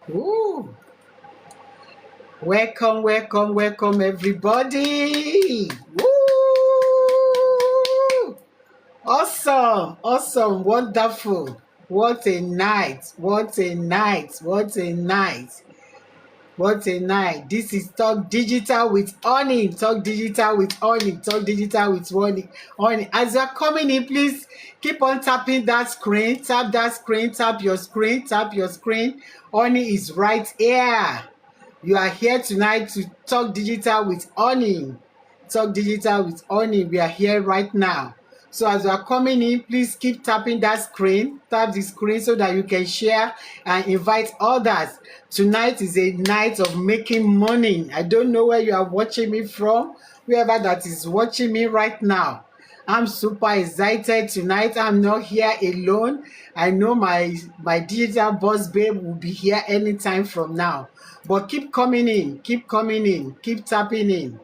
Ooh. Welcome, welcome, welcome, everybody. Woo! Awesome, awesome, wonderful. What a night, what a night, what a night, what a night. This is Talk Digital with Honey. Talk Digital with Honey. Talk Digital with Honey. Honey. As you're coming in, please keep on tapping that screen. Tap that screen, tap your screen, tap your screen. Honey is right here. You are here tonight to Talk Digital with Honey. Talk Digital with Honey. We are here right now. So as you are coming in, please keep tapping that screen. Tap the screen so that you can share and invite others. Tonight is a night of making money. I don't know where you are watching me from, whoever that is watching me right now. I'm super excited tonight. I'm not here alone. I know my digital boss babe will be here anytime from now. But keep coming in, keep coming in, keep tapping in,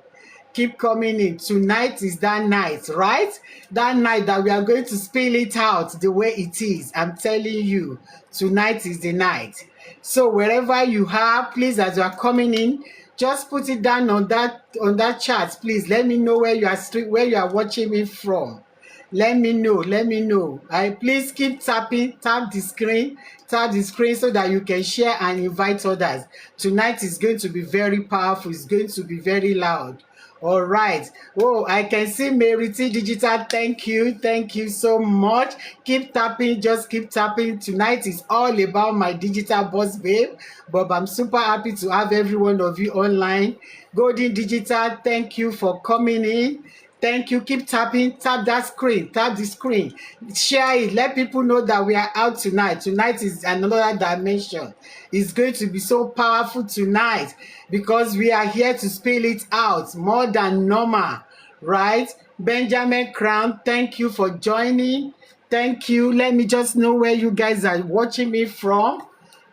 keep coming in. Tonight is that night, right? That night that we are going to spill it out the way it is. I'm telling you, tonight is the night. So wherever you are, please, as you are coming in, just put it down on that chat, please. Let me know where you are watching me from. Let me know, let me know. Please keep tapping, tap the screen so that you can share and invite others. Tonight is going to be very powerful. It's going to be very loud. All right. Oh, I can see Mary T Digital. Thank you. Thank you so much. Keep tapping. Just keep tapping. Tonight is all about my digital boss babe. But I'm super happy to have every one of you online. Golden Digital, thank you for coming in. Thank you. Keep tapping. Tap that screen. Tap the screen. Share it. Let people know that we are out tonight. Tonight is another dimension. It's going to be so powerful tonight because we are here to spill it out more than normal, right? Benjamin Crown, thank you for joining. Thank you. Let me just know where you guys are watching me from.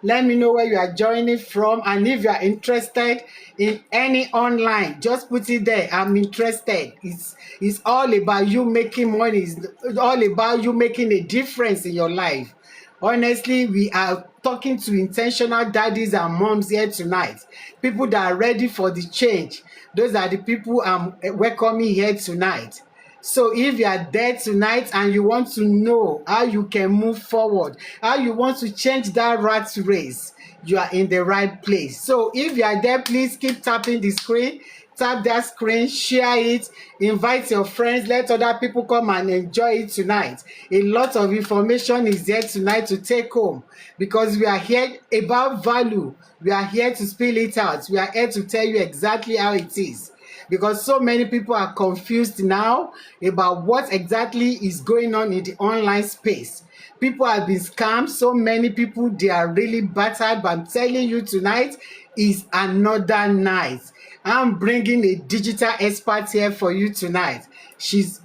Let me know where you are joining from, and if you are interested in any online, just put it there. I'm interested. It's all about you making money. It's all about you making a difference in your life. Honestly, we are talking to intentional daddies and moms here tonight. People that are ready for the change. Those are the people I'm welcoming here tonight. So if you are there tonight and you want to know how you can move forward, how you want to change that rat race, you are in the right place. So if you are there, please keep tapping the screen. Tap that screen, share it, invite your friends, let other people come and enjoy it tonight. A lot of information is there tonight to take home because we are here about value. We are here to spill it out. We are here to tell you exactly how it is, because so many people are confused now about what exactly is going on in the online space. People have been scammed. So many people, they are really battered. But I'm telling you, tonight is another night. I'm bringing a digital expert here for you tonight. She's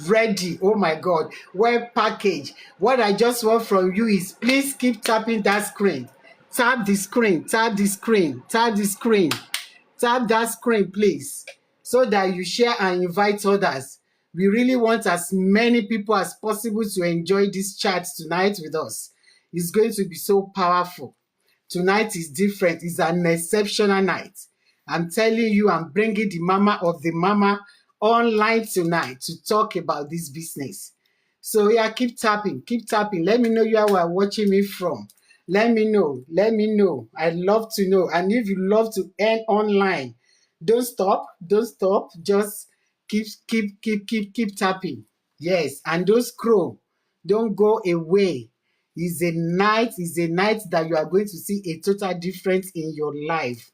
ready. Oh my God, well packaged. What I just want from you is please keep tapping that screen. Tap the screen, tap the screen, tap the screen. Tap that screen, please, so that you share and invite others. We really want as many people as possible to enjoy this chat tonight with us. It's going to be so powerful. Tonight is different. It's an exceptional night. I'm telling you, I'm bringing the mama of the mama online tonight to talk about this business. So yeah, keep tapping, keep tapping. Let me know you are watching me from. Let me know, let me know. I'd love to know. And if you love to earn online, don't stop, don't stop. Just keep tapping. Yes, and don't scroll. Don't go away. It's a night that you are going to see a total difference in your life.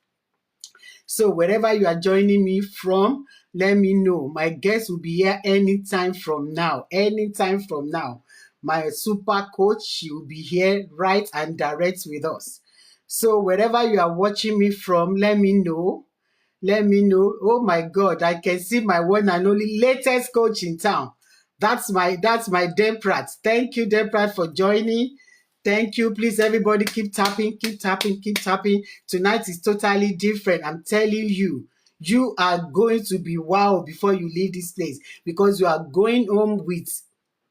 So wherever you are joining me from, let me know. My guest will be here anytime from now. Anytime from now. My super coach, she will be here right and direct with us. So wherever you are watching me from, let me know. Let me know. Oh my God, I can see my one and only latest coach in town. That's my Demprat. Thank you, Demprat, for joining. Thank you. Please, everybody, keep tapping, keep tapping, keep tapping. Tonight is totally different. I'm telling you, you are going to be wow before you leave this place, because you are going home with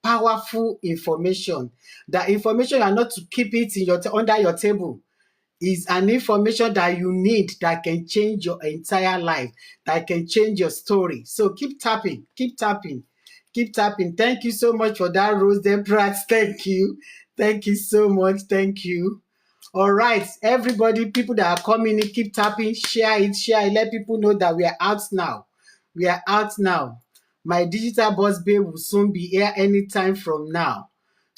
powerful information. That information are not to keep it in your under your table. Is an information that you need that can change your entire life, that can change your story. So keep tapping, keep tapping, keep tapping. Thank you so much for that, Rose Debrat. Thank you. Thank you so much. Thank you. All right, everybody, people that are coming in, keep tapping, share it, let people know that we are out now. We are out now. My digital boss babe will soon be here anytime from now.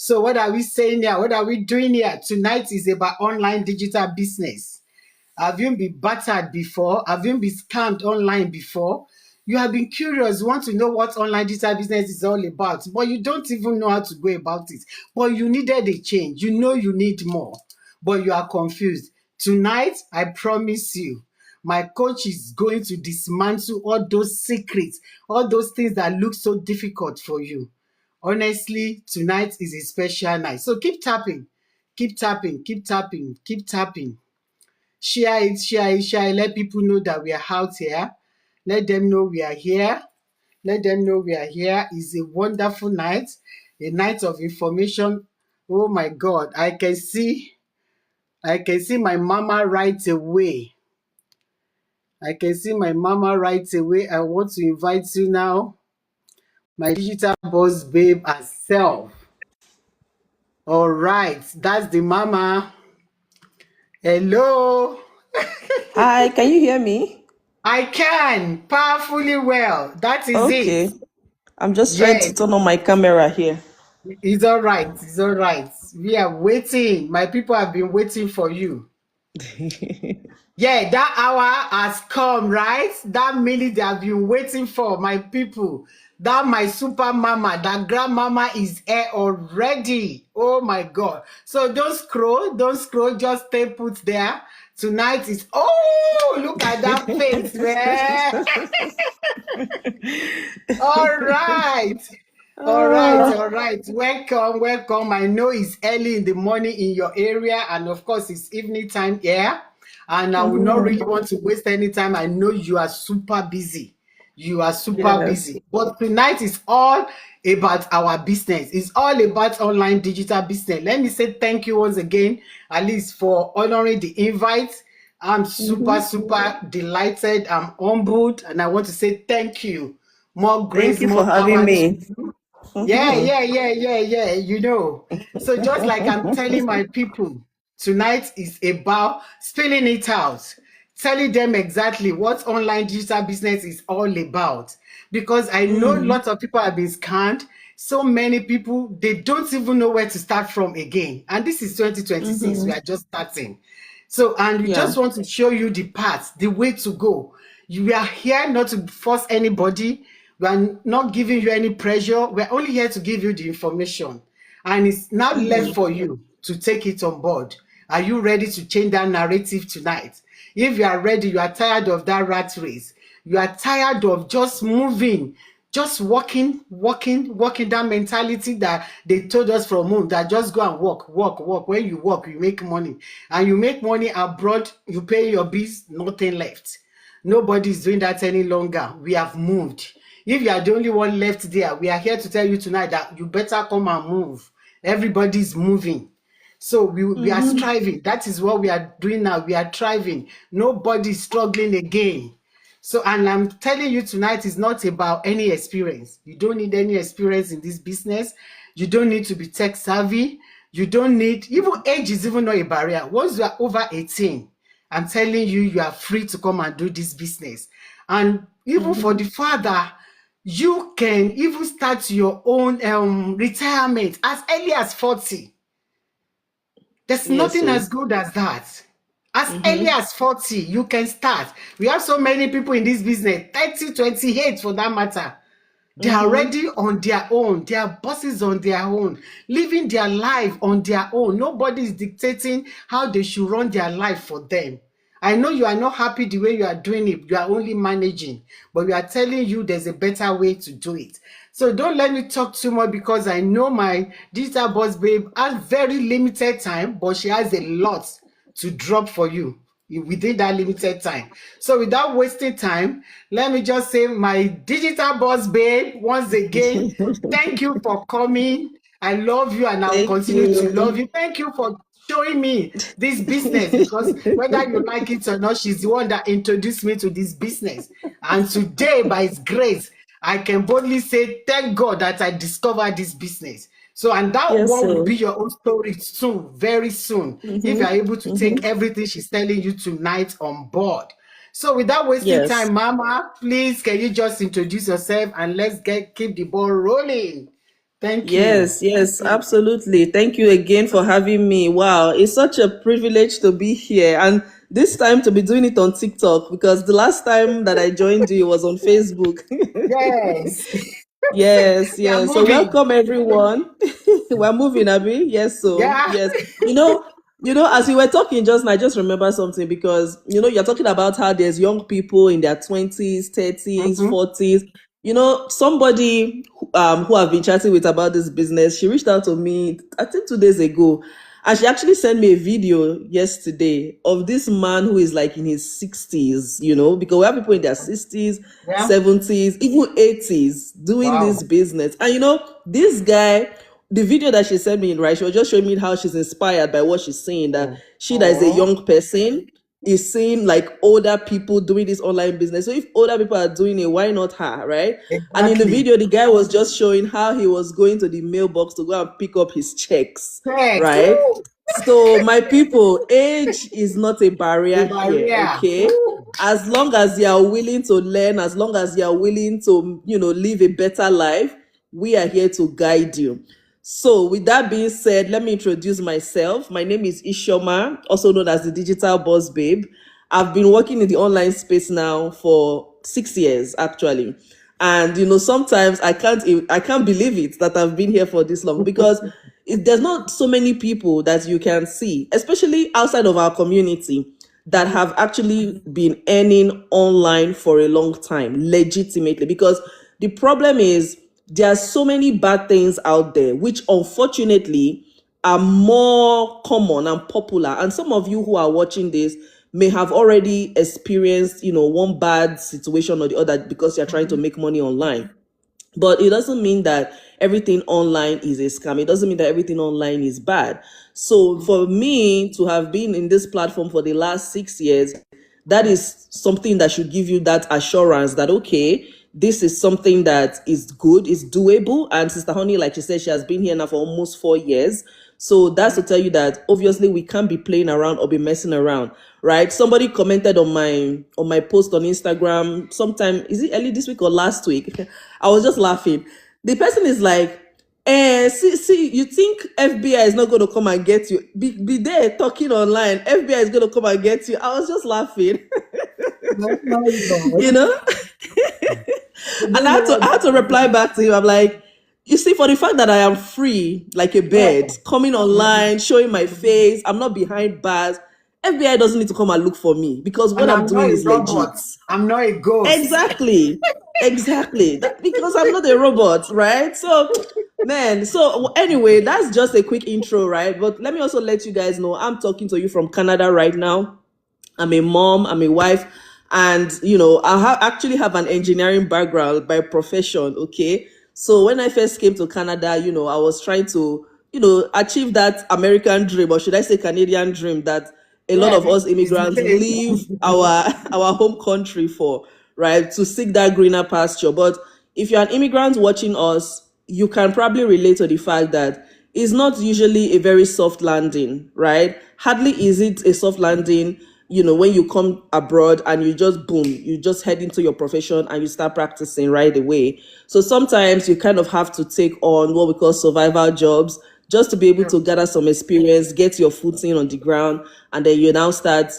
So what are we saying here? What are we doing here? Tonight is about online digital business. Have you been battered before? Have you been scammed online before? You have been curious, you want to know what online digital business is all about, but you don't even know how to go about it. But you needed a change. You know you need more, but you are confused. Tonight, I promise you, my coach is going to dismantle all those secrets, all those things that look so difficult for you. Honestly, tonight is a special night. So keep tapping, keep tapping, keep tapping, keep tapping. Share it, share it, share it. Let people know that we are out here. Let them know we are here. Let them know we are here. It's a wonderful night, a night of information. Oh my God, I can see my mama right away. I can see my mama right away. I want to invite you now, my digital boss babe herself. All right, that's the mama. Hello. Hi, can you hear me? I can powerfully well. That is it. Okay. I'm just trying to Yes, turn on my camera here. it's all right. It's all right. We are waiting. My people have been waiting for you. Yeah, that hour has come, right? That minute they have been waiting for, my people. That my super mama, that grandmama is here already. Oh my God. So don't scroll, just stay put there. Tonight is, oh, look at that face, man. All right. All right, Ah, all right. Welcome, welcome. I know it's early in the morning in your area, and of course, it's evening time here. And I will not really want to waste any time. I know you are super busy. You are super yes. busy. But tonight is all about our business. It's all about online digital business. Let me say thank you once again, at least for honoring the invite. I'm super, super delighted. I'm humbled, and I want to say thank you. More Thank grace, you for more having power to me. you. Yeah, you know. So just like I'm telling my people, tonight is about spilling it out, telling them exactly what online digital business is all about. Because I know lots of people have been scammed. So many people, they don't even know where to start from again. And this is 2026, we are just starting. So, and we Yeah. just want to show you the path, the way to go. We are here not to force anybody. We are not giving you any pressure. We're only here to give you the information. And it's now left for you to take it on board. Are you ready to change that narrative tonight? If you are ready, you are tired of that rat race. You are tired of just moving, just walking that mentality that they told us from home, that just go and work. When you work, you make money. And you make money abroad, you pay your bills, nothing left. Nobody is doing that any longer. We have moved. If you are the only one left there, we are here to tell you tonight that you better come and move. Everybody is moving. So we are striving. That is what we are doing now. We are thriving. Nobody is struggling again. So, and I'm telling you tonight is not about any experience. You don't need any experience in this business. You don't need to be tech savvy. You don't need, even age is even not a barrier. Once you are over 18, I'm telling you, you are free to come and do this business. And even for the father, you can even start your own retirement as early as 40. There's Yes, nothing so. as good as that. As early as 40, you can start. We have so many people in this business, 30, 28 for that matter. They are already on their own. They are bosses on their own, living their life on their own. Nobody is dictating how they should run their life for them. I know you are not happy the way you are doing it. You are only managing, but we are telling you there's a better way to do it. So don't let me talk too much because I know my digital boss babe has very limited time, but she has a lot to drop for you. within that limited time. So without wasting time, let me just say, my digital boss babe, once again, thank you for coming. I love you and I'll Thank continue to love you. you. Thank you for showing me this business, because whether you like it or not, she's the one that introduced me to this business. And today, by His grace, I can boldly say, thank God that I discovered this business. So, and that Yes, one will sir. be your own story too, very soon, if Mm-hmm. you're able to take Mm-hmm. everything she's telling you tonight on board. So, without wasting Yes. time, Mama, please, can you just introduce yourself and let's keep the ball rolling? Thank you. Yes, yes, absolutely. Thank you again for having me. Wow, it's such a privilege to be here. And this time to be doing it on TikTok because the last time that I joined you was on Facebook. Yes, Yes, we are yes. So moving. welcome everyone. We're moving, Abby. Yes, so Yeah. yes. As you were talking just now, I just remember something because you're talking about how there's young people in their 20s, 30s, Mhm. 40s. Somebody who I've been chatting with about this business, she reached out to me, I think 2 days ago, and she actually sent me a video yesterday of this man who is like in his 60s, because we have people in their 60s, Yeah. 70s, even 80s doing this Wow. business. And this guy, the video that she sent me, right, she was just showing me how she's inspired by what she's saying, that Oh. she that is a Oh. young person is seeing like older people doing this online business. So if older people are doing it, why not her, right? And in the Exactly. video, the guy was just showing how he was going to the mailbox to go and pick up his checks, Thanks. right? Woo. So my people, age is not a The barrier here, barrier. okay? Woo. As long as you are willing to learn, as long as you are willing to, live a better life, we are here to guide you. So, with that being said, let me introduce myself. My name is Ishoma, also known as the Digital Boss Babe. I've been working in the online space now for 6 years, actually. And sometimes I can't believe it that I've been here for this long because there's not so many people that you can see, especially outside of our community, that Mhm. have actually been earning online for a long time, legitimately. Because the problem is there are so many bad things out there, which unfortunately are more common and popular. And some of you who are watching this may have already experienced, one bad situation or the other because you're trying to Mhm. make money online. But it doesn't mean that everything online is a scam. It doesn't mean that everything online is bad. So Mhm. for me to have been in this platform for the last 6 years, that is something that should give you that assurance that, okay, this is something that is good, is doable. And Sister Honey, like she said, she has been here now for almost 4 years. So that's to tell you that obviously we can't be playing around or be messing around, right? Somebody commented on my post on Instagram sometime, is it early this week or last week? I was just laughing. The person is like, see, you think FBI is not going to come and get you? Be there talking online. FBI is going to come and get you. I was just laughing, Oh my you God. know. You And don't I know had to what I had to they're reply doing. back to him. I'm like, you see, for the fact that I am free like a Yeah. bird, coming Mhm. online, showing my Mhm. face, I'm not behind bars. FBI doesn't need to come and look for me because what And I'm I'm not doing a is legit. robot. I'm not a ghost. Exactly. Exactly. Because I'm not a robot, right? So, man, so anyway, that's just a quick intro, right? But let me also let you guys know I'm talking to you from Canada right now. I'm a mom, I'm a wife, and actually have an engineering background by profession. Okay, so when I first came to Canada, I was trying to, achieve that American dream, or should I say Canadian dream, that a lot Yeah, of us it's the immigrants same. leave our home country for, right, to seek that greener pasture. But if you're an immigrant watching us, you can probably relate to the fact that it's not usually a very soft landing, right? Hardly is it a soft landing, when you come abroad and you just boom, you just head into your profession and you start practicing right away. So sometimes you kind of have to take on what we call survival jobs just to be able Yeah. to gather some experience, get your footing on the ground, and then you now start,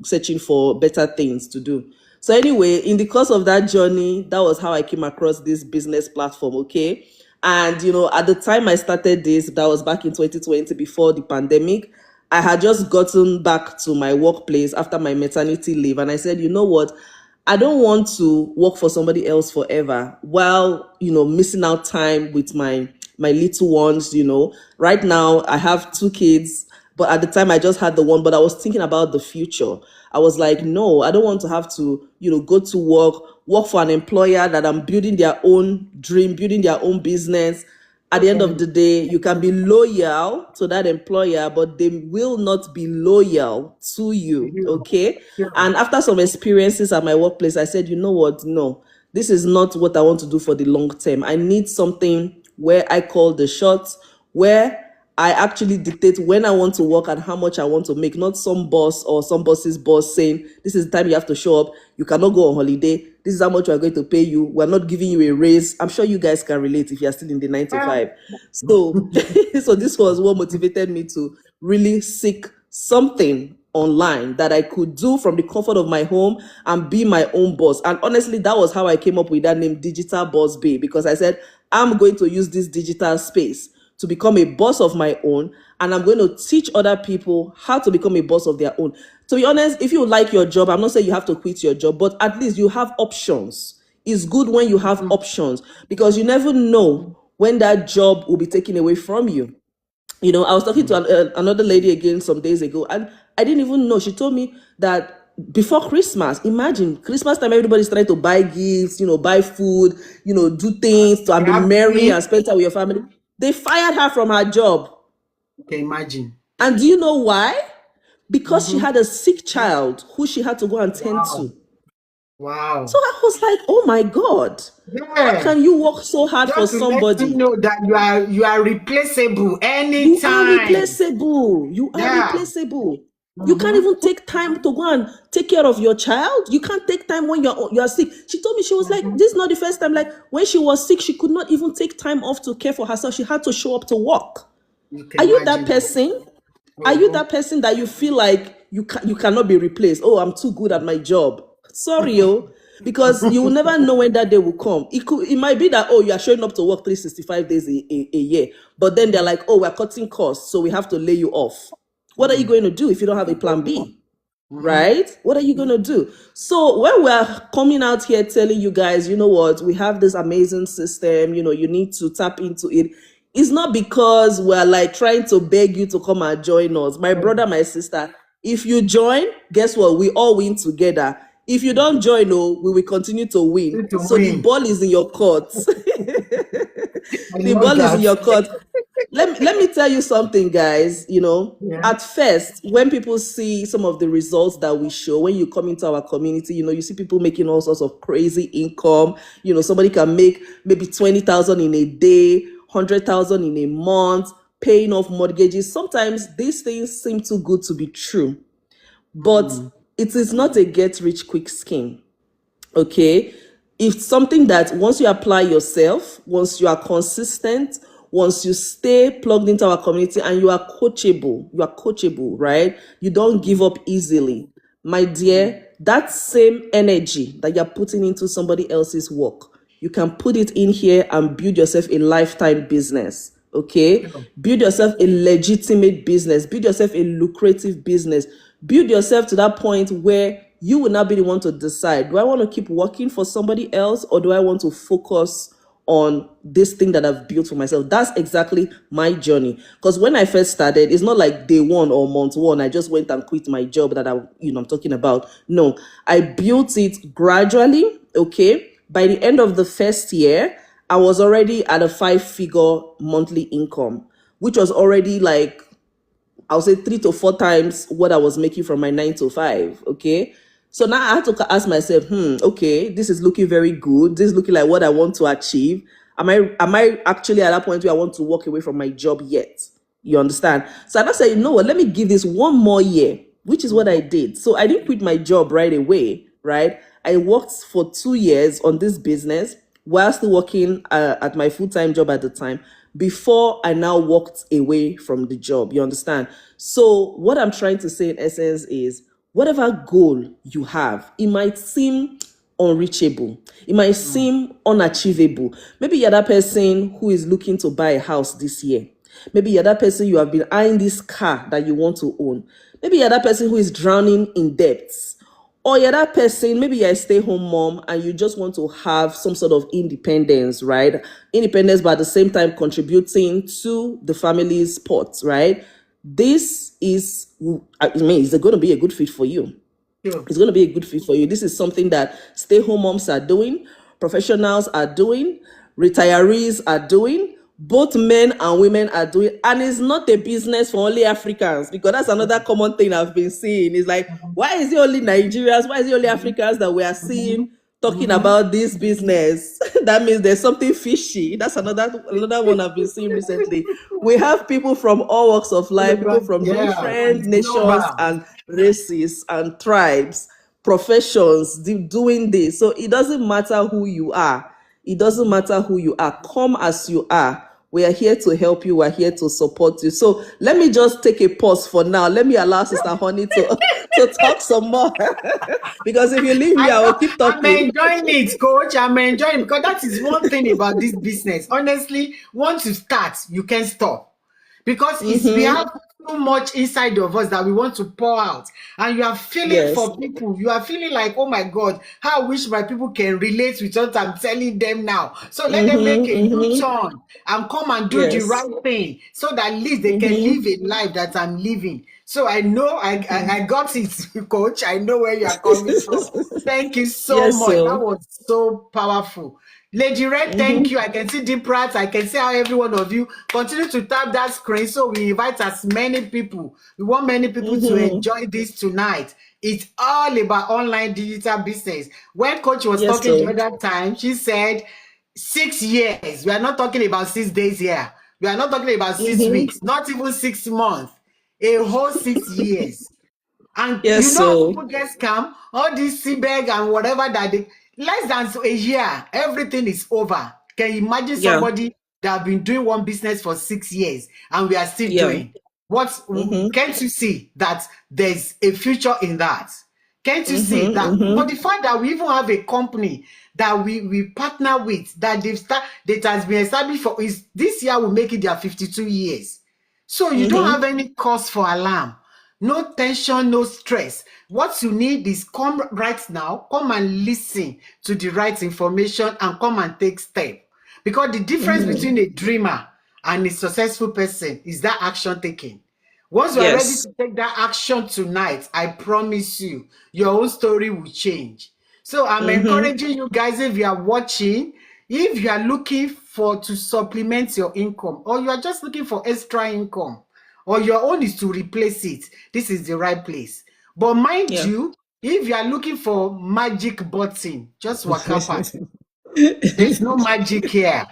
searching for better things to do. So anyway, in the course of that journey, that was how I came across this business platform, okay? And at the time I started this, that was back in 2020 before the pandemic. I had just gotten back to my workplace after my maternity leave, and I said, you know what? I don't want to work for somebody else forever while, missing out time with my little ones. Right now I have 2 kids But at the time, I just had the one, but I was thinking about the future. I was like, no, I don't want to have to, go to work for an employer that I'm building their own dream, building their own business. At the end of the day, you can be loyal to that employer, but they will not be loyal to you. Okay. And after some experiences at my workplace, I said, you know what? No, this is not what I want to do for the long term. I need something where I call the shots, where I actually dictate when I want to work and how much I want to make, not some boss or some boss's boss saying, this is the time you have to show up. You cannot go on holiday. This is how much we're going to pay you. We're not giving you a raise. I'm sure you guys can relate if you're still in the 9 to 5. So, so this was what motivated me to really seek something online that I could do from the comfort of my home and be my own boss. And honestly, that was how I came up with that name, Digital Boss Babe, because I said, I'm going to use this digital space to become a boss of my own, and I'm going to teach other people how to become a boss of their own. To be honest, if you like your job, I'm not saying you have to quit your job, but at least you have options. It's good when you have options, because you never know when that job will be taken away from you. I was talking to another lady again some days ago, and I didn't even know. She told me that before Christmas, imagine Christmas time, everybody's trying to buy gifts, buy food, do things to and be merry and spend time with your family. They fired her from her job. Okay, imagine. And do you know why? Because she had a sick child who she had to go and tend to. Wow. So I was like, oh my God. How can you work so hard for somebody? You know that you are replaceable anytime. You are replaceable. You are replaceable. You can't even take time to go and take care of your child. You can't take time when you're sick. She told me, she was like, this is not the first time. Like when she was sick, she could not even take time off to care for herself. She had to show up to work. Are you that person? Are you that person that you feel like you cannot be replaced? Oh, I'm too good at my job. Sorry, because you will never know when that day will come. It might be that, oh, you are showing up to work 365 days a year, but then they're like, oh, we're cutting costs, so we have to lay you off. What are you going to do if you don't have a plan B? Right? What are you going to do? So when we're coming out here telling you guys, you know what, we have this amazing system, you need to tap into it. It's not because we're like trying to beg you to come and join us. My brother, my sister, if you join, guess what? We all win together. If you don't join, we will continue to win. The ball is in your court. The ball is in your court. Let me tell you something, guys. At first, when people see some of the results that we show, when you come into our community, you see people making all sorts of crazy income. Somebody can make maybe 20,000 in a day, 100,000 in a month, paying off mortgages. Sometimes these things seem too good to be true, but it is not a get-rich-quick scheme. Okay, it's something that once you apply yourself, once you are consistent, once you stay plugged into our community and you are coachable, right? You don't give up easily. My dear, that same energy that you're putting into somebody else's work, you can put it in here and build yourself a lifetime business. Okay, build yourself a legitimate business, build yourself a lucrative business, build yourself to that point where you will not be the one to decide, do I want to keep working for somebody else or do I want to focus on this thing that I've built for myself? That's exactly my journey. Because when I first started, it's not like day one or month one, I just went and quit my job that I'm talking about. No, I built it gradually. Okay, by the end of the first year, I was already at a 5-figure monthly income, which was already like, I would say 3 to 4 times what I was making from my 9 to 5. Okay. So now I had to ask myself, okay, this is looking very good. This is looking like what I want to achieve. Am I actually at that point where I want to walk away from my job yet? You understand? So I just said, you know what, let me give this one more year, which is what I did. So I didn't quit my job right away, right? I worked for 2 years on this business while still working at my full-time job at the time, before I now walked away from the job. You understand? So what I'm trying to say in essence is, whatever goal you have, it might seem unreachable. It might seem unachievable. Maybe you're that person who is looking to buy a house this year. Maybe you're that person, you have been eyeing this car that you want to own. Maybe you're that person who is drowning in debts. Or you're that person, maybe you're a stay-home mom and you just want to have some sort of independence, right? Independence, but at the same time contributing to the family's pot, right? this is, I mean, is going to be a good fit for you. Sure. It's going to be a good fit for you. This is something that stay-home moms are doing, professionals are doing, retirees are doing, both men and women are doing, and it's not a business for only Africans, because that's another common thing I've been seeing. It's like, why is it only Nigerians? Why is it only Africans that we are seeing talking about this business? That means there's something fishy. That's another one I've been seeing recently. We have people from all walks of life, people from Yeah, different it's nations global. and races and tribes, professions, doing this. So it doesn't matter who you are. It doesn't matter who you are. Come as you are. We are here to help you. We're here to support you. So let me just take a pause for now. Let me allow Sister Honey to, to talk some more. Because if you leave me, I I will know keep I'm talking. enjoying it, coach. I'm enjoying it because that is one thing about this business. Honestly, once you start, you can't stop. Because it's we Mm-hmm. have so much inside of us that we want to pour out. And you are feeling Yes. for people. You are feeling like, oh my God, how I wish my people can relate with what I'm telling them now. So let them make Mm-hmm. a Mm-hmm. U-turn and come and do the Yes. right thing so that at least they can live Mm-hmm. a life that I'm living. So I know I got it, coach. I know where you are coming from. Thank you so Yes, much. That so. was so powerful. Lady Red, thank Mm-hmm. you. I can see Deep Rats. I can see how every one of you continue to tap that screen so we invite as many people. We want many people to Mm-hmm. enjoy this tonight. It's all about online digital business. When Coach was Yes, talking the so. other time, she said 6 years. We are not talking about 6 days here. We are not talking about six Mm-hmm. weeks, not even 6 months, a whole 6 years. And you Yes, know how so. people get scam, all this CBEG and whatever that they less than a year, everything is over. Can you imagine Yeah. somebody that have been doing one business for 6 years and we are still Yeah. doing? What Mm-hmm. can't you see that there's a future in that? Can't you see Mm-hmm. that for Mm-hmm. the fact that we even have a company that we partner with that that has been established for is this year will make it their 52 years. So you don't Mm-hmm. have any cause for alarm. No tension, no stress. What you need is come right now, come and listen to the right information and come and take step. Because the difference Mm-hmm. between a dreamer and a successful person is that action taking. Once you are ready Yes. to take that action tonight, I promise you, your own story will change. So I'm Mm-hmm. encouraging you guys, if you are watching, if you are looking for to supplement your income or you are just looking for extra income or your own is to replace it, this is the right place. But mind Yeah. you, if you are looking for magic button, just waka pass. There's no magic here.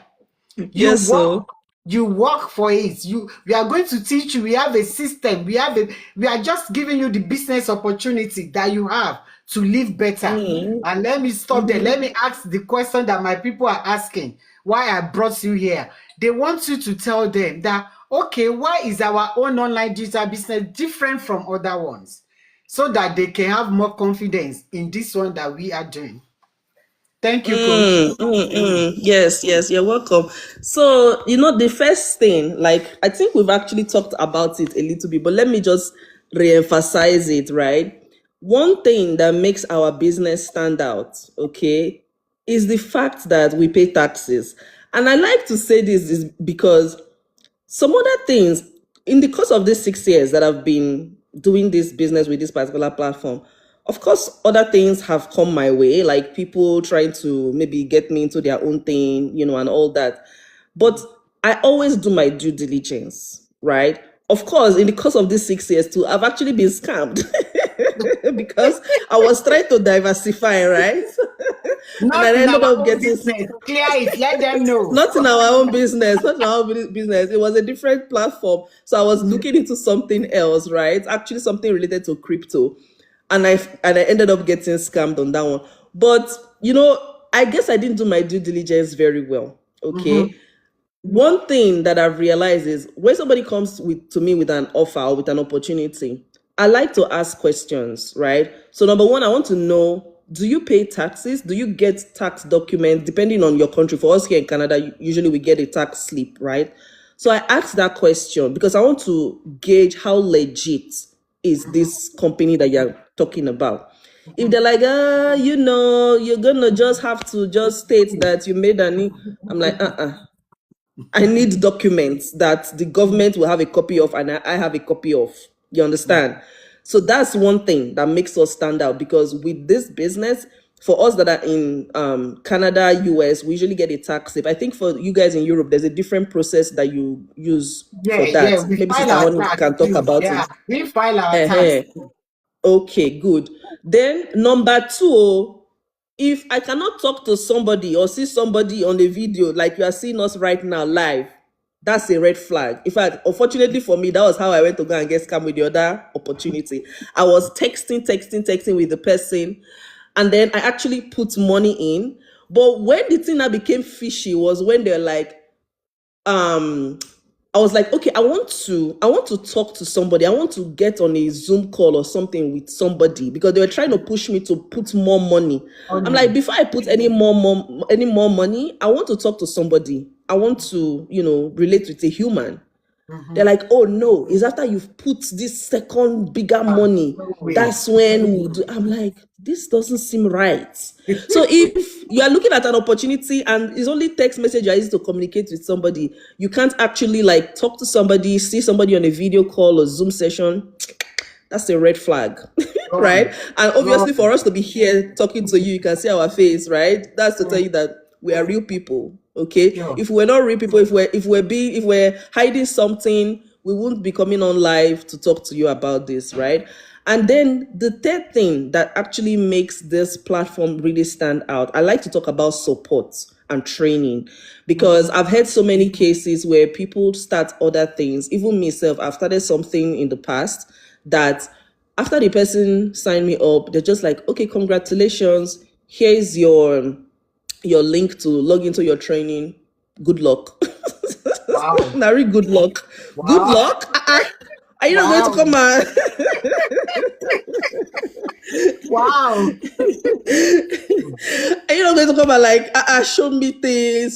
You Yes, work, so. you work for it. We are going to teach you. We have a system. We are just giving you the business opportunity that you have to live better. Mm-hmm. And let me stop there. Mm-hmm. Let me ask the question that my people are asking. Why I brought you here. They want you to tell them that, okay, why is our own online digital business different from other ones? So that they can have more confidence in this one that we are doing. Thank you, coach. Yes, yes, you're welcome. So, the first thing, like, I think we've actually talked about it a little bit, but let me just re-emphasize it, right? One thing that makes our business stand out, okay, is the fact that we pay taxes. And I like to say this is because some other things in the course of these 6 years that I've been doing this business with this particular platform, of course, other things have come my way, like people trying to maybe get me into their own thing, and all that. But I always do my due diligence, right? Of course, in the course of these 6 years too, I've actually been scammed because I was trying to diversify, right? And I Not in ended our up own getting business. Clear it. Let them know. not in our own business, not in our own business. It was a different platform. So I was looking into something else, right? Actually, something related to crypto. And I ended up getting scammed on that one. But I guess I didn't do my due diligence very well. Okay. Mhm. One thing that I've realized is when somebody comes to me with an offer or with an opportunity, I like to ask questions, right? So number one, I want to know, do you pay taxes? Do you get tax documents depending on your country? For us here in Canada, usually we get a tax slip, right? So I asked that question because I want to gauge how legit is this company that you're talking about. If they're like, you're gonna just have to just state that you made I'm like, I need documents that the government will have a copy of and I have a copy of. You understand? So that's one thing that makes us stand out, because with this business, for us that are in Canada, US, we usually get a tax slip. I think for you guys in Europe, there's a different process that you use Yeah, for yeah, that. we Maybe file Sister our Honey tax can talk too. about Yeah, it. we file our tax Uh-huh. too. Okay, good. Then number two, if I cannot talk to somebody or see somebody on a video like you are seeing us right now live, that's a red flag. In fact, unfortunately for me, that was how I went to go and get scammed with the other opportunity. I was texting with the person, and then I actually put money in. But when the thing that became fishy was when they're like, I was like, okay, I want to talk to somebody. I want to get on a Zoom call or something with somebody, because they were trying to push me to put more money. I'm like, Money. before I put any more money, I want to talk to somebody. I want to, relate with a human. They're like, oh no, it's after you've put this second bigger money. No way. That's when we'll do. I'm like, this doesn't seem right. So if you are looking at an opportunity and it's only text message you're using to communicate with somebody, you can't actually like talk to somebody, see somebody on a video call or Zoom session, that's a red flag. Right? Wrong. And obviously Wrong. for us to be here talking to you, you can see our face, right? That's to tell you that we are real people. Okay. Sure. If we're not real people, if we're hiding something, we won't be coming on live to talk to you about this, right? And then the third thing that actually makes this platform really stand out, I like to talk about support and training, because I've heard so many cases where people start other things. Even myself, I've started something in the past that after the person signed me up, they're just like, okay, congratulations. Here's your link to log into your training. Good luck. Wow. Nari, good luck. Good Wow. luck. Are you not going to Wow. come and Wow. are you not going to come and like show me things,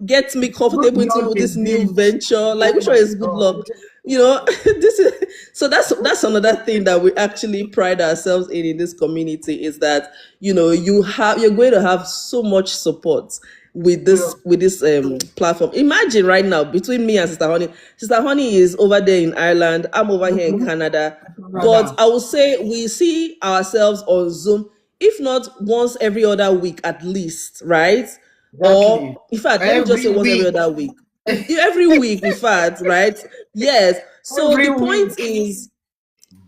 get me Good comfortable into luck this new indeed. venture? Like, Oh which one my is good God. luck? This is so that's another thing that we actually pride ourselves in this community, is that you're going to have so much support with Sure. this platform. Imagine right now, between me and Sister Honey is over there in Ireland, I'm over here in Canada. But Canada. I would say we see ourselves on Zoom, if not once every other week at least, right? Exactly. Or in fact, let me just Every say once every week. other week. Every week, in fact, right? Yes. So Every the point week. is,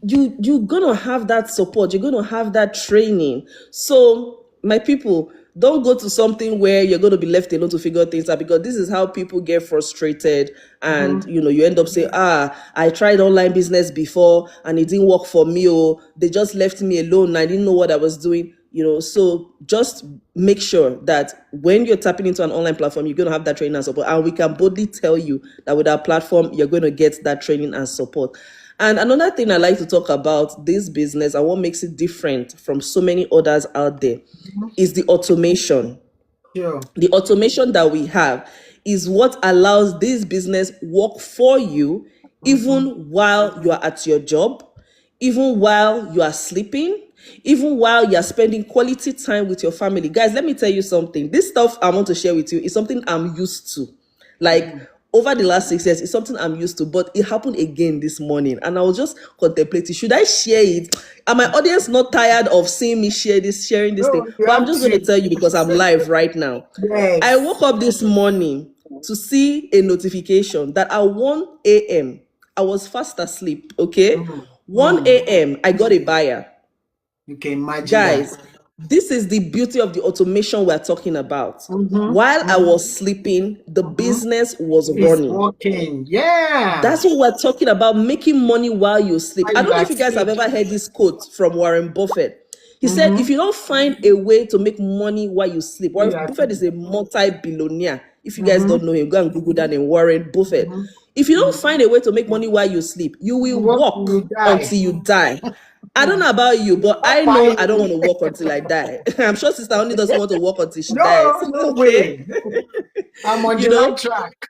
you're gonna have that support, you're gonna have that training. So my people, don't go to something where you're going to be left alone to figure things out, because this is how people get frustrated, and you end up saying, I tried online business before and it didn't work for me, or they just left me alone and I didn't know what I was doing. So just make sure that when you're tapping into an online platform, you're going to have that training and support, and we can boldly tell you that with our platform you're going to get that training and support. And another thing I like to talk about this business and what makes it different from so many others out there is the automation. Sure. The automation that we have is what allows this business work for you, even while you are at your job, even while you are sleeping, even while you are spending quality time with your family. Guys, let me tell you something. This stuff I want to share with you is something I'm used to. Like, over the last 6 years, it's something I'm used to, but it happened again this morning, and I was just contemplating, should I share it? Are my audience not tired of seeing me sharing this thing? No, you But I'm have just going to to. tell you because I'm live right now. I Yes. woke up this morning to see a notification that at 1 a.m., I was fast asleep, okay? 1 a.m., I got a buyer. You can imagine that. Guys, this is the beauty of the automation we're talking about. While I was sleeping, the business was It's running. working. Yeah. That's what we're talking about, making money while you sleep. While I you don't know are if you guys have asleep. ever heard this quote from Warren Buffett. He said, if you don't find a way to make money while you sleep, While you Warren are Buffett is asleep. a multi-billionaire. If you guys don't know him, go and Google that name, Warren Buffett. If you don't find a way to make money while you sleep, you will Work, walk you die. until you die. I don't know about you, but I know I don't want to walk until I die. I'm sure Sister Honey doesn't want to walk until she dies. No Okay? way. I'm on You the know? right track.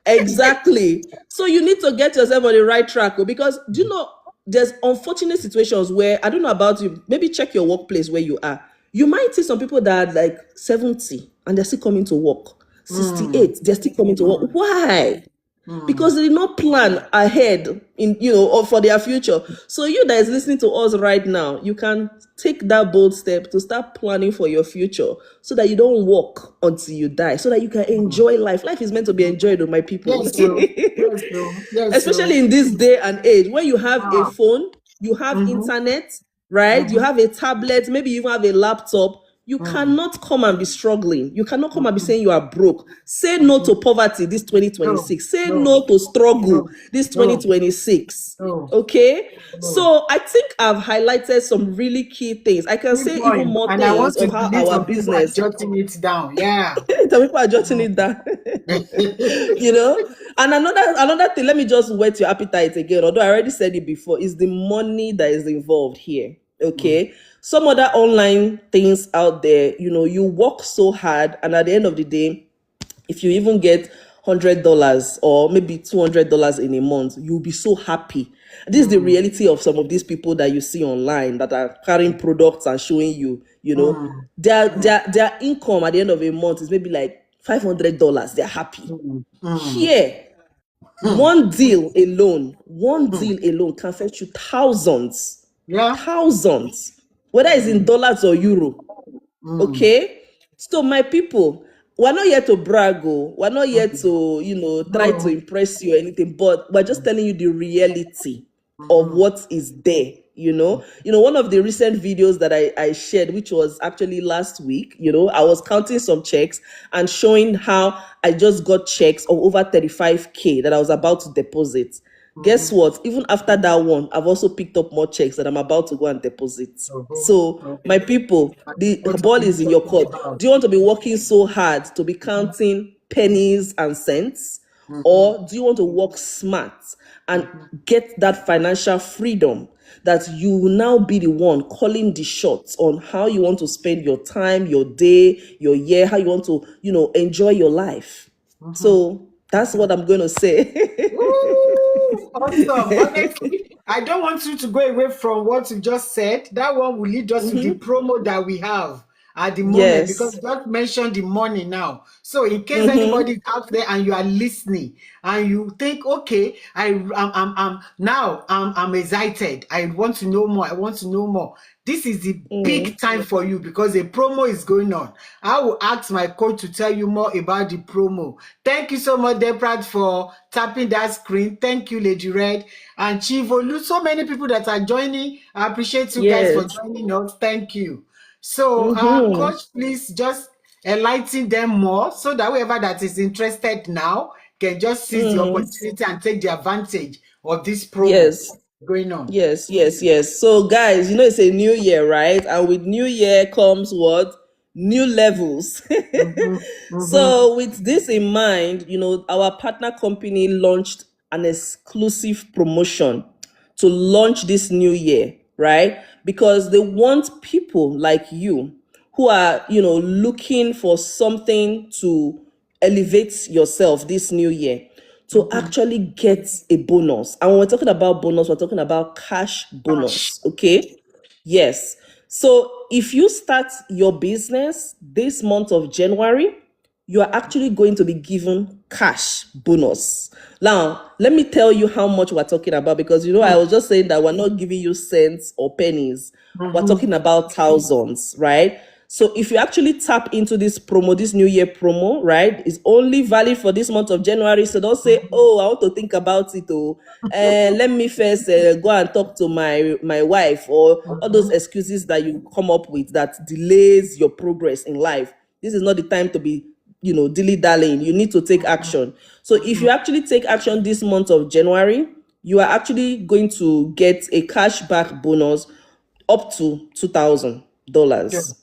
Exactly. So you need to get yourself on the right track, because do you know there's unfortunate situations where, I don't know about you, maybe check your workplace where you are. You might see some people that are like 70 and they're still coming to work. 68, they're still coming to work. Why? mm. Because they did not plan ahead in or for their future. So you that is listening to us right now, you can take that bold step to start planning for your future so that you don't walk until you die, so that you can enjoy life. Life is meant to be enjoyed, my people. Yes, so. Yes, so. Yes, Especially so. in this day and age, when you have a Ah. phone, you have internet, right? You have a tablet, maybe you even have a laptop. You cannot come and be struggling. You cannot come and be saying you are broke. Say no to poverty this 2026. Say no to struggle this 2026. No. Okay? So I think I've highlighted some really key things. I can Keep say going. even more And I want things to of how believe our some people are business, jotting it down. Yeah. some people are jotting it down. And another thing, let me just whet your appetite again, although I already said it before, is the money that is involved here. Okay, some other online things out there, you work so hard, and at the end of the day, if you even get $100 or maybe $200 in a month, you'll be so happy. This is the reality of some of these people that you see online that are carrying products and showing you, their income at the end of a month is maybe like $500. They're happy. Here, one deal alone can fetch you thousands. Yeah. Thousands, whether it's in dollars or euro. Okay, so my people, we're not here to brag, we're not here to try to impress you or anything, but we're just telling you the reality of what is there. One of the recent videos that I shared, which was actually last week, I was counting some checks and showing how I just got checks of over 35K that I was about to deposit. Guess what? Even after that one, I've also picked up more checks that I'm about to go and deposit. So, my people, the ball is in your court. Do you want to be working so hard to be counting pennies and cents? Or do you want to work smart and get that financial freedom that you will now be the one calling the shots on how you want to spend your time, your day, your year, how you want to, enjoy your life? So that's what I'm going to say. Awesome. Honestly, I don't want you to go away from what you just said. That one will lead us to the promo that we have at the moment, because you just mentioned the money now. So in case anybody's out there and you are listening and you think, okay, I'm excited. I want to know more. I want to know more. This is the big time for you, because a promo is going on. I will ask my coach to tell you more about the promo. Thank you so much, Deborah, for tapping that screen. Thank you, Lady Red and Chief Olu. So many people that are joining. I appreciate you guys for joining us. Thank you. So, Coach, please just enlighten them more so that whoever that is interested now can just seize the opportunity and take the advantage of this promo going on. Yes. So, guys, it's a new year, right? And with new year comes what? New levels. So, with this in mind, our partner company launched an exclusive promotion to launch this new year, right? Because they want people like you who are, looking for something to elevate yourself this new year to actually get a bonus. And when we're talking about bonus, we're talking about cash bonus. Okay? Yes. So if you start your business this month of January, you are actually going to be given cash bonus. Now, let me tell you how much we're talking about, because I was just saying that we're not giving you cents or pennies. We're talking about thousands, right? So if you actually tap into this promo, this new year promo, right, it's only valid for this month of January. So don't say, oh, I want to think about it. Let me first go and talk to my wife, or all those excuses that you come up with that delays your progress in life. This is not the time to be dilly-dallying. You need to take action. So if you actually take action this month of January, you are actually going to get a cashback bonus up to $2,000.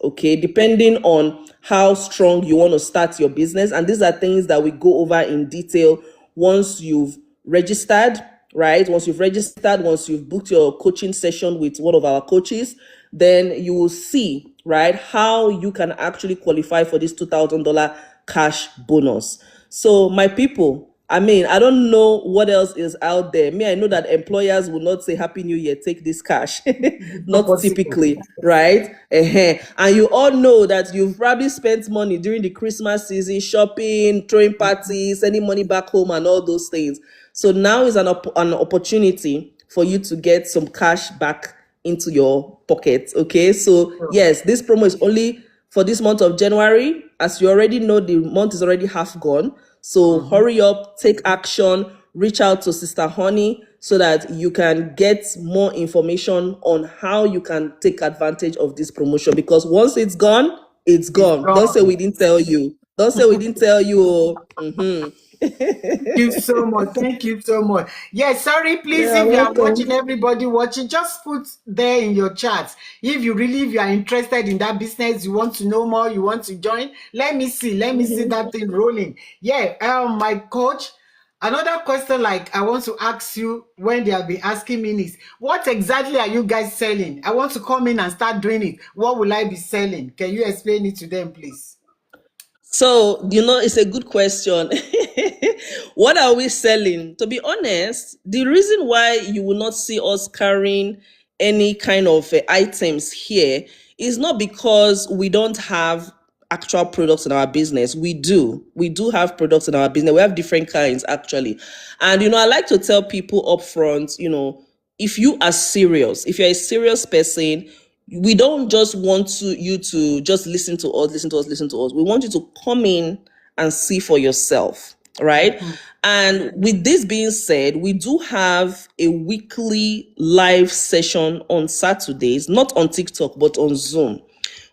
Okay, depending on how strong you want to start your business. And these are things that we go over in detail once you've registered, right? Once you've registered, once you've booked your coaching session with one of our coaches, then you will see, right, how you can actually qualify for this $2,000 cash bonus. So, my people, I mean, I don't know what else is out there. Me, I know that employers will not say Happy New Year, take this cash. It's not Not possible. typically, right? And you all know that you've probably spent money during the Christmas season, shopping, throwing parties, sending money back home, and all those things. So now is an opportunity for you to get some cash back into your pocket. Okay. So, yes, this promo is only for this month of January. As you already know, the month is already half gone. So hurry up, take action, reach out to Sister Honey so that you can get more information on how you can take advantage of this promotion. Because once it's gone, it's gone. Don't say we didn't tell you. Don't say we didn't tell you. Thank you so much. Thank you so much. Yes, sorry, please, Yeah, if you are watching, welcome. everybody watching, just put there in your chat. If you are interested in that business, you want to know more, you want to join, let me see that thing rolling. Yeah, my coach, another question like I want to ask you when they have been asking me is, what exactly are you guys selling? I want to come in and start doing it. What will I be selling? Can you explain it to them, please? So, it's a good question. What are we selling? To be honest, the reason why you will not see us carrying any kind of items here is not because we don't have actual products in our business. We do. We do have products in our business. We have different kinds, actually. And, I like to tell people up front, if you are serious, if you're a serious person, we don't just want you to just listen to us, listen to us, listen to us. We want you to come in and see for yourself, right? And with this being said, we do have a weekly live session on Saturdays, not on TikTok, but on Zoom,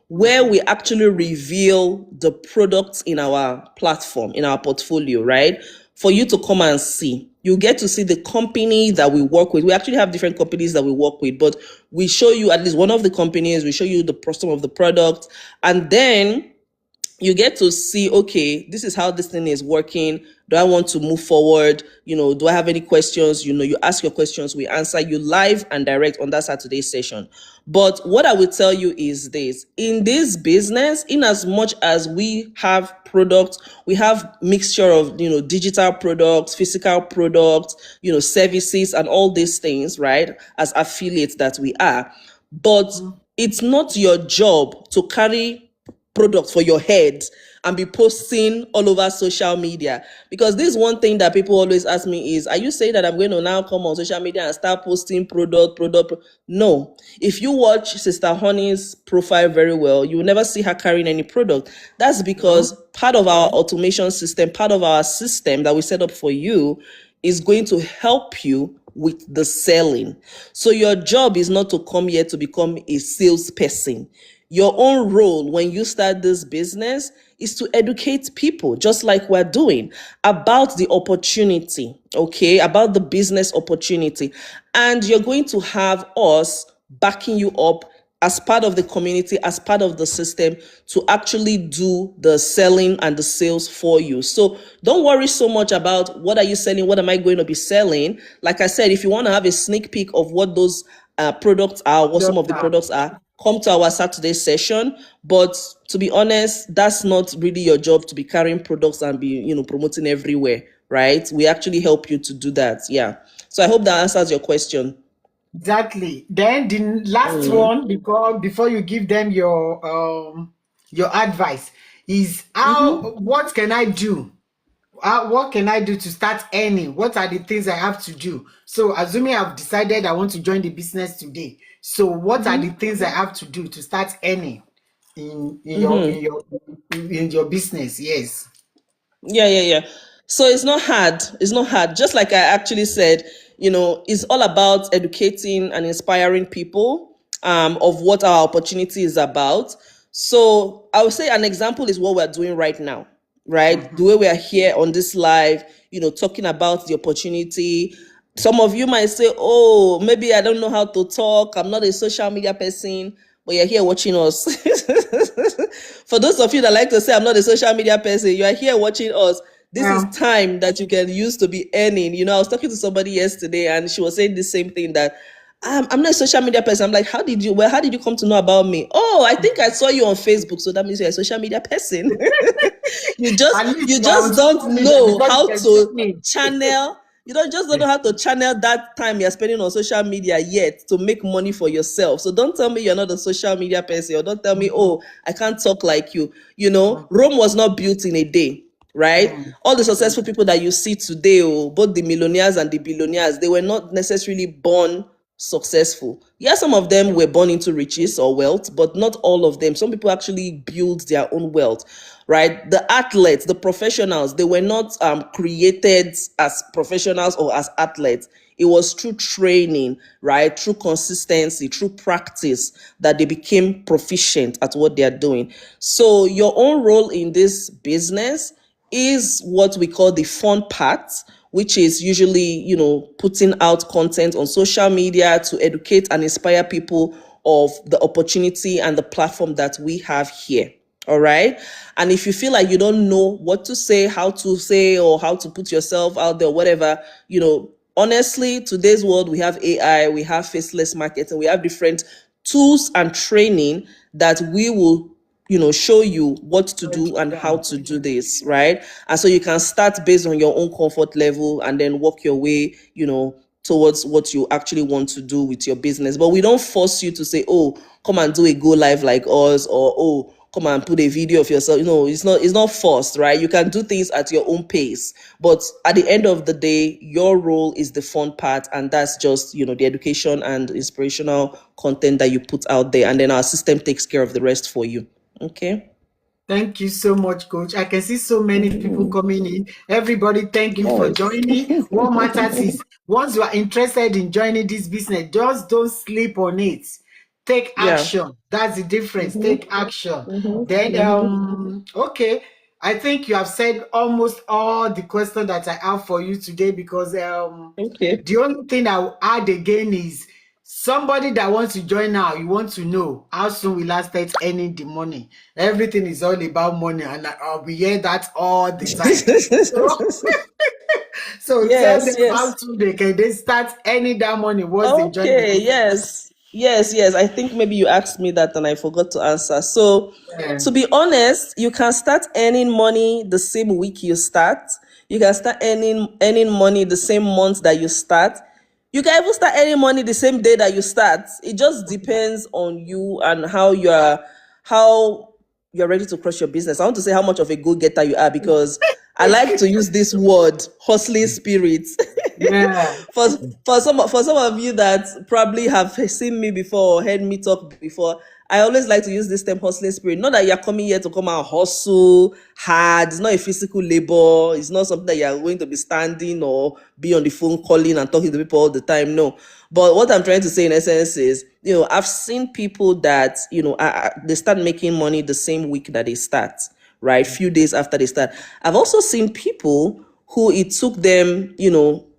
where we actually reveal the products in our platform, in our portfolio, right? For you to come and see. You get to see the company that we work with. We actually have different companies that we work with, but we show you at least one of the companies, we show you some of the products, and then you get to see, okay, this is how this thing is working. Do I want to move forward? Do I have any questions? You ask your questions, we answer you live and direct on that Saturday session. But what I will tell you is this: in this business, in as much as we have products, we have mixture of, digital products, physical products, services, and all these things, right? As affiliates that we are. But it's not your job to carry product for your head and be posting all over social media. Because this is one thing that people always ask me is, are you saying that I'm going to now come on social media and start posting product? No. If you watch Sister Honey's profile very well, you will never see her carrying any product. That's because part of our automation system, part of our system that we set up for you is going to help you with the selling. So your job is not to come here to become a salesperson. Your own role when you start this business is to educate people, just like we're doing, about the opportunity, okay, about the business opportunity. And you're going to have us backing you up as part of the community, as part of the system, to actually do the selling and the sales for you. So don't worry so much about what are you selling, what am I going to be selling. Like I said, if you want to have a sneak peek of what those products are, what some of the products are, come to our Saturday session. But to be honest, that's not really your job to be carrying products and be, promoting everywhere, right? We actually help you to do that. Yeah. So I hope that answers your question. Exactly. Then the last one, before you give them your advice, is what can I do? What can I do to start earning? What are the things I have to do? So assuming I've decided I want to join the business today, so what are the things I have to do to start earning in your business? Yes. Yeah. So it's not hard. It's not hard. Just like I actually said, it's all about educating and inspiring people of what our opportunity is about. So I would say an example is what we're doing right now, right? The way we are here on this live, talking about the opportunity. Some of you might say, oh, maybe I don't know how to talk. I'm not a social media person, but you're here watching us. For those of you that like to say I'm not a social media person, you are here watching us. This is time that you can use to be earning. I was talking to somebody yesterday and she was saying the same thing, that I'm not a social media person. I'm like, how did you come to know about me? Oh, I think I saw you on Facebook. So that means you're a social media person. At least you you are on just don't social media know because you how can see to me. channel. You don't just don't know how to channel that time you're spending on social media yet to make money for yourself. So don't tell me you're not a social media person, or don't tell me, oh, I can't talk like you. You know, Rome was not built in a day, right? All the successful people that you see today, oh, both the millionaires and the billionaires, they were not necessarily born successful. Yeah, some of them were born into riches or wealth, but not all of them. Some people actually build their own wealth, right? The athletes, the professionals, they were not created as professionals or as athletes. It was through training, right? Through consistency, through practice that they became proficient at what they are doing. So your own role in this business is what we call the fun part, which is usually, putting out content on social media to educate and inspire people of the opportunity and the platform that we have here. All right. And if you feel like you don't know what to say, how to say, or how to put yourself out there, whatever, honestly, today's world, we have AI, we have faceless marketing, we have different tools and training that we will show you what to do and how to do this, right? And so you can start based on your own comfort level and then work your way, towards what you actually want to do with your business. But we don't force you to say, oh, come and do a go live like us, or oh, come and put a video of yourself. It's not forced, right? You can do things at your own pace. But at the end of the day, your role is the fun part, and that's just, the education and inspirational content that you put out there. And then our system takes care of the rest for you. Okay. Thank you so much, Coach. I can see so many people coming in. Everybody, thank you for joining. What matters is once you are interested in joining this business, just don't sleep on it. Take Yeah. action. That's the difference. Take action. Then, okay. I think you have said almost all the questions that I have for you today because Okay. the only thing I will add again is somebody that wants to join now, you want to know how soon will I start earning the money? Everything is all about money, and I'll be hear that all the time. So tell Yes, them how yes. soon they start earning that money once they join the Okay, business. yes. I think maybe you asked me that and I forgot to answer. So, Yeah. to be honest, you can start earning money the same week you start. You can start earning money the same month that you start. You can even start earning money the same day that you start. It just depends on you and how you're ready to crush your business. I want to say how much of a go-getter you are, because I like to use this word, hustling spirit. Yeah. for for some of you that probably have seen me before or heard me talk before, I always like to use this term, hustling spirit. Not that you're coming here to come and hustle hard. It's not a physical labor. It's not something that you're going to be standing or be on the phone calling and talking to people all the time. No. But what I'm trying to say in essence is, I've seen people that, they start making money the same week that they start, right? Few days after they start. I've also seen people who it took them,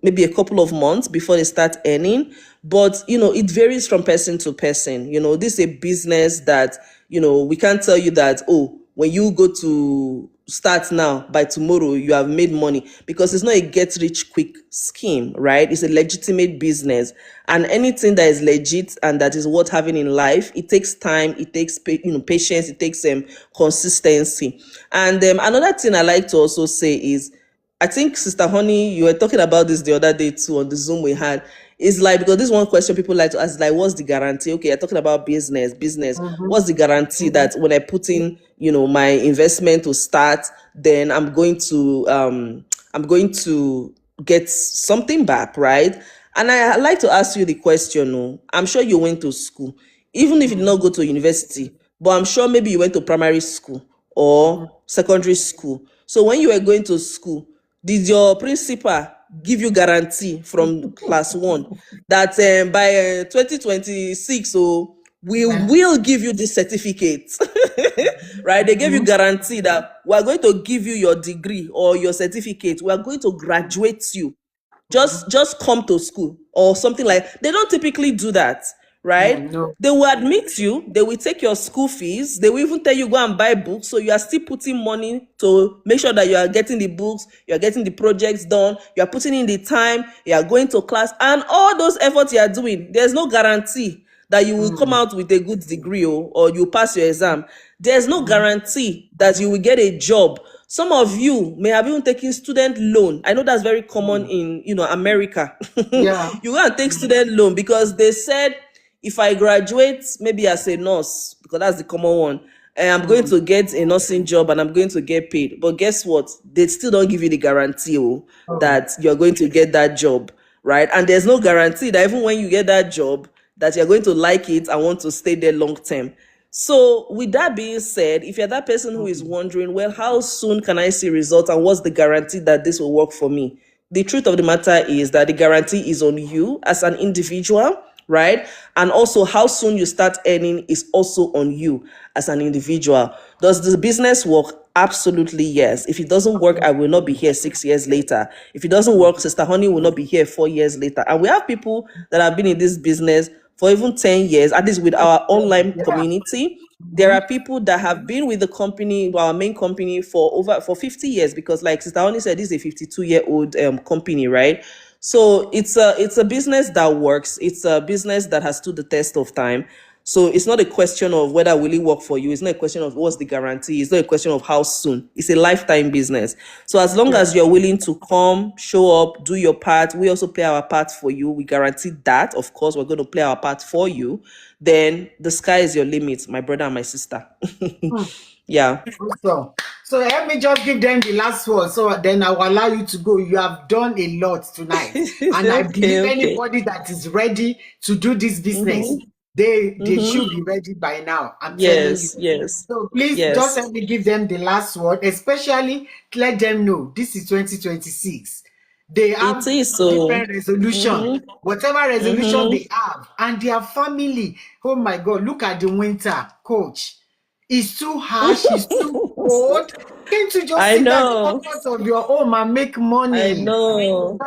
maybe a couple of months before they start earning. But, it varies from person to person. This is a business that, we can't tell you that, oh, when you go to start now, by tomorrow, you have made money, because it's not a get rich quick scheme, right? It's a legitimate business. And anything that is legit and that is worth having in life, it takes time, it takes, patience, it takes consistency. And another thing I like to also say is, I think, Sister Honey, you were talking about this the other day too on the Zoom we had. It's like, because this one question people like to ask, like, what's the guarantee? Okay, you're talking about business. What's the guarantee that when I put in, my investment to start, then I'm going to get something back, right? And I like to ask you the question. I'm sure you went to school, even if you did not go to university, but I'm sure maybe you went to primary school or secondary school. So when you were going to school, did your principal give you guarantee from class one that by 2026, so we will give you this certificate? Right? They gave you guarantee that we're going to give you your degree or your certificate. We're going to graduate you. Just come to school or something. Like, they don't typically do that, right? No. They will admit you, they will take your school fees, they will even tell you go and buy books, so you are still putting money to make sure that you are getting the books, you are getting the projects done, you are putting in the time, you are going to class, and all those efforts you are doing, there's no guarantee that you will come out with a good degree, or you pass your exam. There's no guarantee that you will get a job. Some of you may have even taken student loan. I know that's very common in America. Yeah. You go and take student loan because they said if I graduate maybe as a nurse, because that's the common one, I'm going to get a nursing job and I'm going to get paid. But guess what? They still don't give you the guarantee that you're going to get that job, right? And there's no guarantee that even when you get that job, that you're going to like it and want to stay there long term. So, with that being said, if you're that person who is wondering, well, how soon can I see results and what's the guarantee that this will work for me? The truth of the matter is that the guarantee is on you as an individual, right? And also, how soon you start earning is also on you as an individual. Does the business work? Absolutely, yes. If it doesn't work, I will not be here 6 years later. If it doesn't work, Sister Honey will not be here 4 years later. And we have people that have been in this business for even 10 years, at least with our online community. There are people that have been with the company, our main company, for 50 years, because like Sister Honey said, this is a 52-year-old company, right? So it's a business that works. It's a business that has stood the test of time. So it's not a question of whether will it work for you. It's not a question of what's the guarantee. It's not a question of how soon. It's a lifetime business. So as long as you're willing to come, show up, do your part, we also play our part for you. We guarantee that. Of course, we're going to play our part for you. Then the sky is your limit, my brother and my sister. Yeah. Awesome. So let me just give them the last word. So then I will allow you to go. You have done a lot tonight. And I believe anybody that is ready to do this business, they should be ready by now. I'm telling you. Yes. So please just let me give them the last word, especially let them know this is 2026. They have different resolution, whatever resolution they have, and their family. Oh my God, look at the winter, coach. It's too harsh, it's too cold. Can't you just sit at the comfort of your home and make money? I know.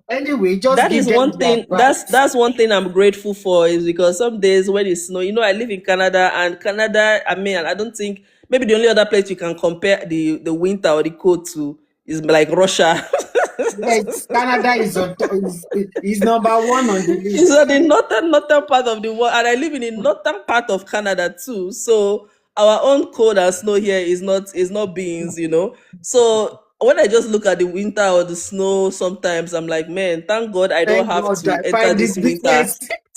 Anyway, just that give is them one the thing. advice. That's one thing I'm grateful for, is because some days when it snow, I live in Canada, and Canada, I mean, I don't think maybe the only other place you can compare the winter or the cold to is like Russia. Yes, Canada is number one on the list. It's on the northern part of the world, and I live in the northern part of Canada too. So our own cold and snow here is not beans, So when I just look at the winter or the snow, sometimes I'm like, man, thank God I don't have to enter this winter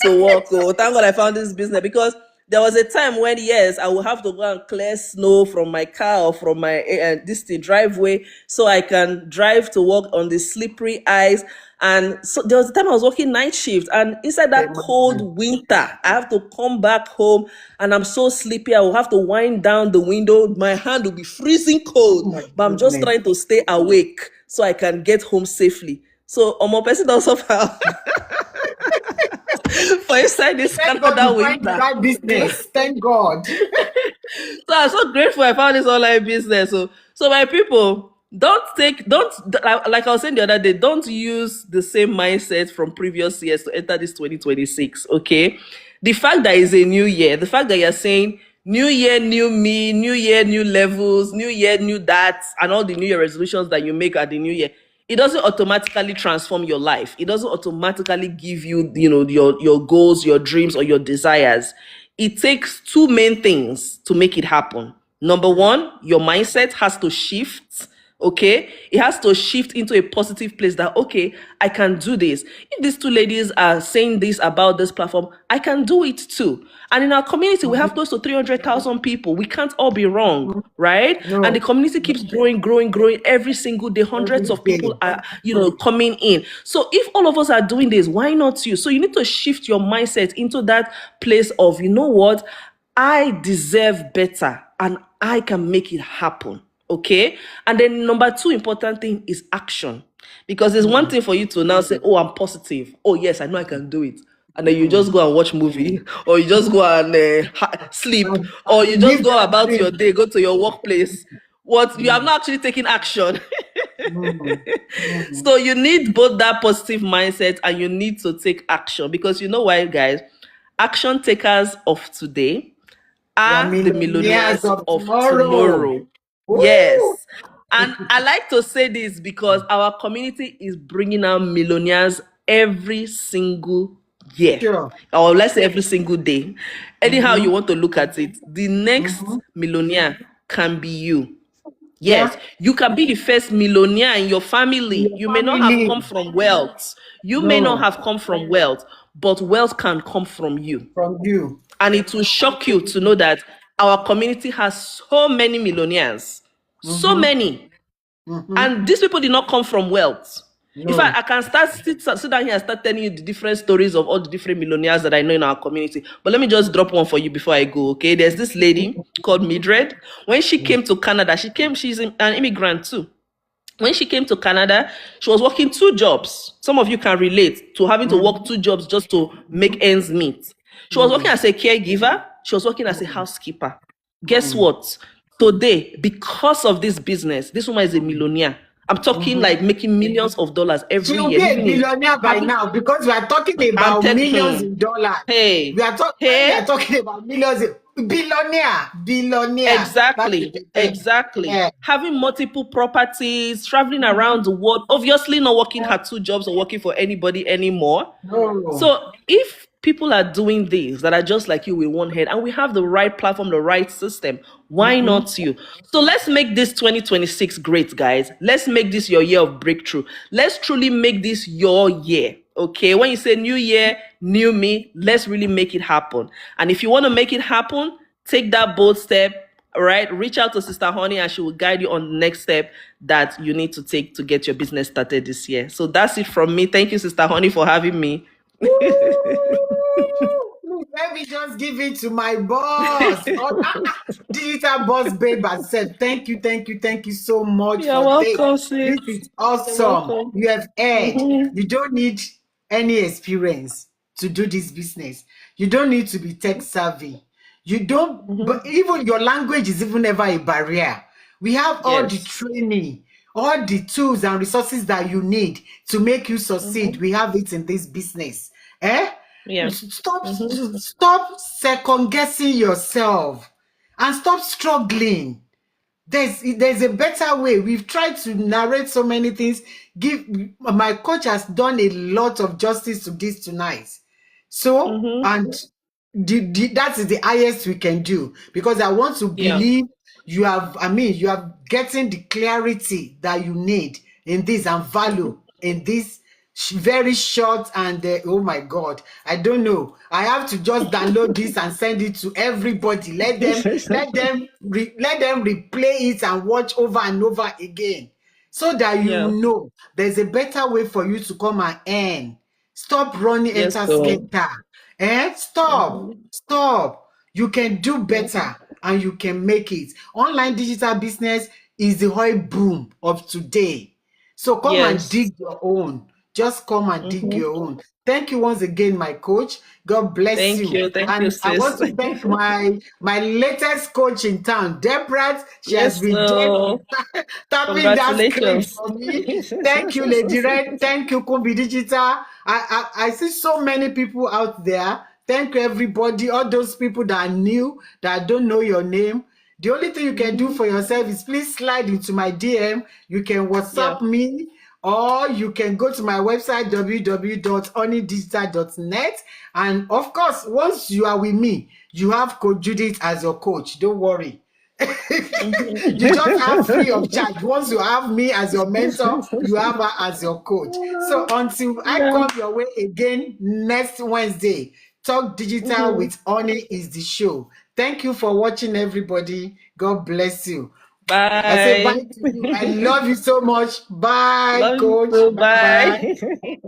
to work. Oh, thank God I found this business, because there was a time when, yes, I would have to go and clear snow from my car or from my driveway, so I can drive to work on the slippery ice. And so there was a time I was working night shift, and inside that cold winter, I have to come back home, and I'm so sleepy. I will have to wind down the window. My hand will be freezing cold, but I'm just trying to stay awake so I can get home safely. So, my person also suffer for inside this Canada winter. Right business. Thank God. So I'm so grateful I found this online business. So my people, like I was saying the other day, don't use the same mindset from previous years to enter this 2026. Okay, the fact that it's a new year, the fact that you're saying new year, new me, new year, new levels, new year, new that, and all the new year resolutions that you make at the new year, it doesn't automatically transform your life. It doesn't automatically give you, your goals, your dreams, or your desires. It takes two main things to make it happen. Number one, your mindset has to shift. Okay, it has to shift into a positive place that, okay, I can do this. If these two ladies are saying this about this platform, I can do it too. And in our community, we have close to 300,000 people. We can't all be wrong, right? No. And the community keeps growing every single day. Hundreds of people are, coming in. So if all of us are doing this, why not you? So you need to shift your mindset into that place of, you know what? I deserve better and I can make it happen. Okay. And then number two important thing is action. Because it's one thing for you to now say, oh, I'm positive. Oh, yes, I know I can do it. And then you just go and watch movie, or you just go and sleep, or you just go about your day, go to your workplace. What you have not actually taken action. So you need both that positive mindset and you need to take action, because you know why, guys? Action takers of today are the millionaires of tomorrow. Yes. And I like to say this because our community is bringing out millionaires every single year. Sure. Or let's say every single day. Anyhow you want to look at it, the next millionaire can be you. Yes, Yeah. you can be the first millionaire in your family. Your You may not have family. come from wealth. You may not No. have come from wealth, but wealth can come from you. From you. And it will shock you to know that our community has so many millionaires. So Mm-hmm. many. Mm-hmm. And these people did not come from wealth. In fact, No. I can sit down here and start telling you the different stories of all the different millionaires that I know in our community. But let me just drop one for you before I go, okay? There's this lady called Mildred. When she came to Canada, she's an immigrant too. When she came to Canada, she was working 2 jobs. Some of you can relate to having to work 2 jobs just to make ends meet. She was working as a caregiver. She was working as a housekeeper. Guess what? Today, because of this business, this woman is a millionaire. I'm talking like making millions of dollars She every will year. be a Living in, billionaire by having, now because we are talking I'm about telling, millions in dollars. hey, We are talking when we are talking about millions billionaire. That is exactly, the thing. exactly. Yeah. Having multiple properties, traveling around the world, obviously not working her 2 jobs or working for anybody anymore. No. So if people are doing this that are just like you with one head, and we have the right platform, the right system, why not you? So let's make this 2026 great, guys. Let's make this your year of breakthrough. Let's truly make this your year. Okay, when you say new year, new me, let's really make it happen. And if you want to make it happen, take that bold step. All right, reach out to Sister Honey and she will guide you on the next step that you need to take to get your business started this year. So that's it from me. Thank you, Sister Honey, for having me. Let me just give it to my boss. Digital boss babe herself. Thank you so much You're for this. welcome, sis. This is You're awesome. welcome. You have heard. You don't need any experience to do this business. You don't need to be tech savvy. You don't, but even your language is even never a barrier. We have all the Yes. training, all the tools and resources that you need to make you succeed. We have it in this business. Yeah. Stop second guessing yourself and stop struggling. There's a better way. We've tried to narrate so many things. My coach has done a lot of justice to this tonight. So and that is the highest we can do, because I want to Yeah. believe you have getting the clarity that you need in this and value in this very short and oh my God, I don't know. I have to just download this and send it to everybody. Let them replay it and watch over and over again, so that you Yeah. know there's a better way for you to come and earn. Stop running Yes, enter so. skater. Stop. You can do better and you can make it. Online digital business is the whole boom of today. So come and Yes. dig your own. Just come and dig your own. Thank you once again, my coach. God bless Thank you. you. Thank you, And I want sis. to thank my latest coach in town, Deborah. She has Yes, been so. tapping that screen Congratulations. for me. Thank you, Lady Red. Thank you, Kumbi Digital. I see so many people out there. Thank you, everybody. All those people that are new, that don't know your name. The only thing you can do for yourself is please slide into my DM. You can WhatsApp me, or you can go to my website, www.honeydigital.net. And of course, once you are with me, you have Coach Judith as your coach. Don't worry. You just have free of charge. Once you have me as your mentor, you have her as your coach. So until I come your way again next Wednesday, Talk Digital with Honey is the show. Thank you for watching, everybody. God bless you. Bye. I say bye to you. I love you so much. Bye, Love coach. you too. Bye. Bye.